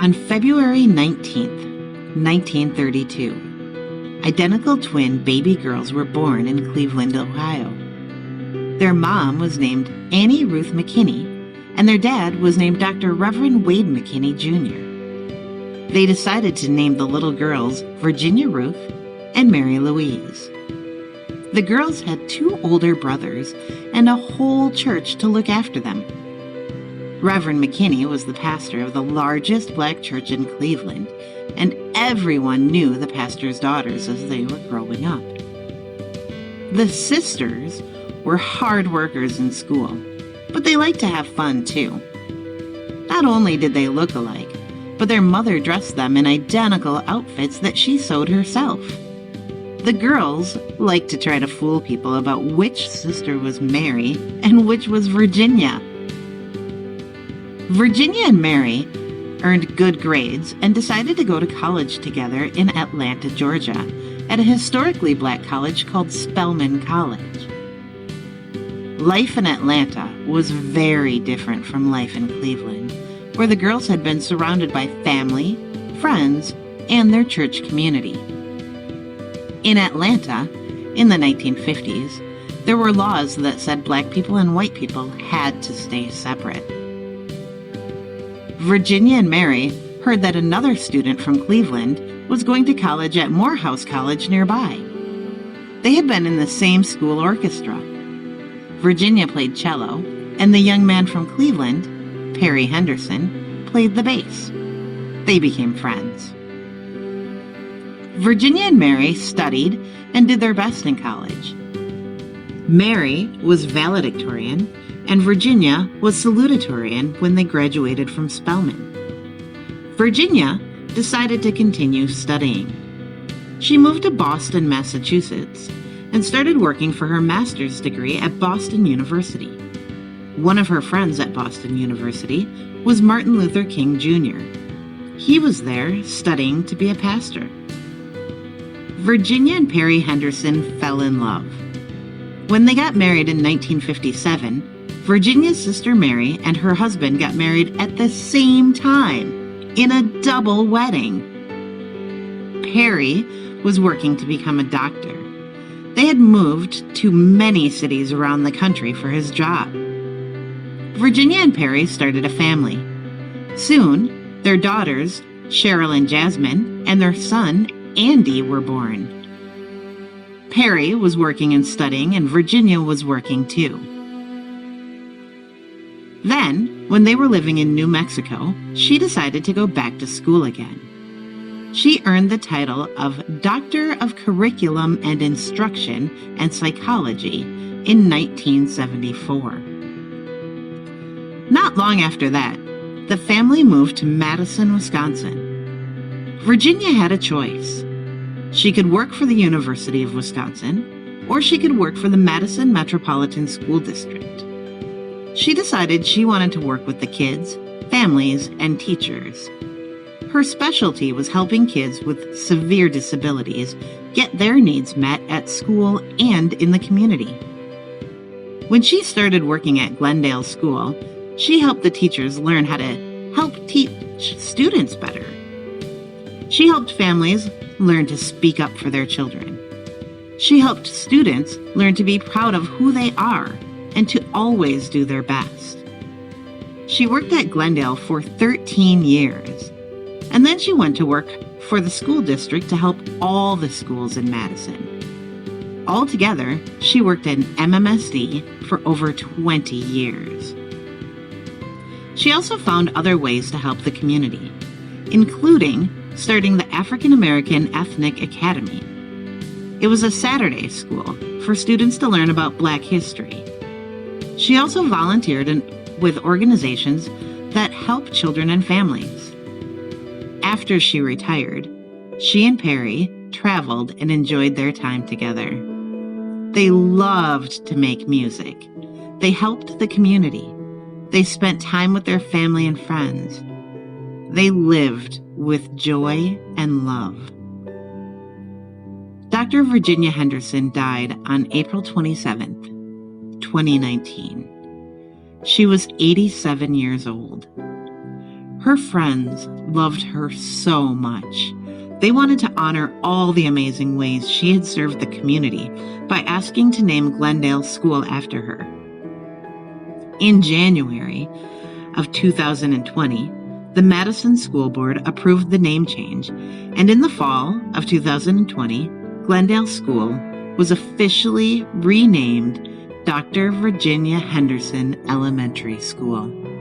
On February 19th, 1932, identical twin baby girls were born in Cleveland, Ohio. Their mom was named Annie Ruth McKinney, and their dad was named Dr. Reverend Wade McKinney, Jr. They decided to name the little girls Virginia Ruth and Mary Louise. The girls had 2 older brothers and a whole church to look after them. Reverend McKinney was the pastor of the largest black church in Cleveland, and everyone knew the pastor's daughters as they were growing up. The sisters were hard workers in school, but they liked to have fun too. Not only did they look alike, but their mother dressed them in identical outfits that she sewed herself. The girls liked to try to fool people about which sister was Mary and which was Virginia. Virginia and Mary earned good grades and decided to go to college together in Atlanta, Georgia, at a historically black college called Spelman College. Life in Atlanta was very different from life in Cleveland, where the girls had been surrounded by family, friends, and their church community. In Atlanta, in the 1950s, there were laws that said black people and white people had to stay separate. Virginia and Mary heard that another student from Cleveland was going to college at Morehouse College nearby. They had been in the same school orchestra. Virginia played cello, and the young man from Cleveland, Perry Henderson, played the bass. They became friends. Virginia and Mary studied and did their best in college. Mary was valedictorian, and Virginia was salutatorian when they graduated from Spelman. Virginia decided to continue studying. She moved to Boston, Massachusetts, and started working for her master's degree at Boston University. One of her friends at Boston University was Martin Luther King, Jr. He was there studying to be a pastor. Virginia and Perry Henderson fell in love. When they got married in 1957, Virginia's sister Mary and her husband got married at the same time in a double wedding. Perry was working to become a doctor. They had moved to many cities around the country for his job. Virginia and Perry started a family. Soon, their daughters, Cheryl and Jasmine, and their son, Andy, were born. Perry was working and studying, and Virginia was working too. Then, when they were living in New Mexico, she decided to go back to school again. She earned the title of Doctor of Curriculum and Instruction and Psychology in 1974. Not long after that, the family moved to Madison, Wisconsin. Virginia had a choice. She could work for the University of Wisconsin, or she could work for the Madison Metropolitan School District. She decided she wanted to work with the kids, families, and teachers. Her specialty was helping kids with severe disabilities get their needs met at school and in the community. When she started working at Glendale School, she helped the teachers learn how to help teach students better. She helped families learn to speak up for their children. She helped students learn to be proud of who they are and to always do their best. She worked at Glendale for 13 years, and then she went to work for the school district to help all the schools in Madison. Altogether, she worked in MMSD for over 20 years. She also found other ways to help the community, including starting the African American Ethnic Academy. It was a Saturday school for students to learn about Black history. She also volunteered with organizations that help children and families. After she retired, she and Perry traveled and enjoyed their time together. They loved to make music. They helped the community. They spent time with their family and friends. They lived with joy and love. Dr. Virginia Henderson died on April 27th, 2019. She was 87 years old. Her friends loved her so much. They wanted to honor all the amazing ways she had served the community by asking to name Glendale School after her. In January of 2020, the Madison School Board approved the name change, and in the fall of 2020, Glendale School was officially renamed Dr. Virginia Henderson Elementary School.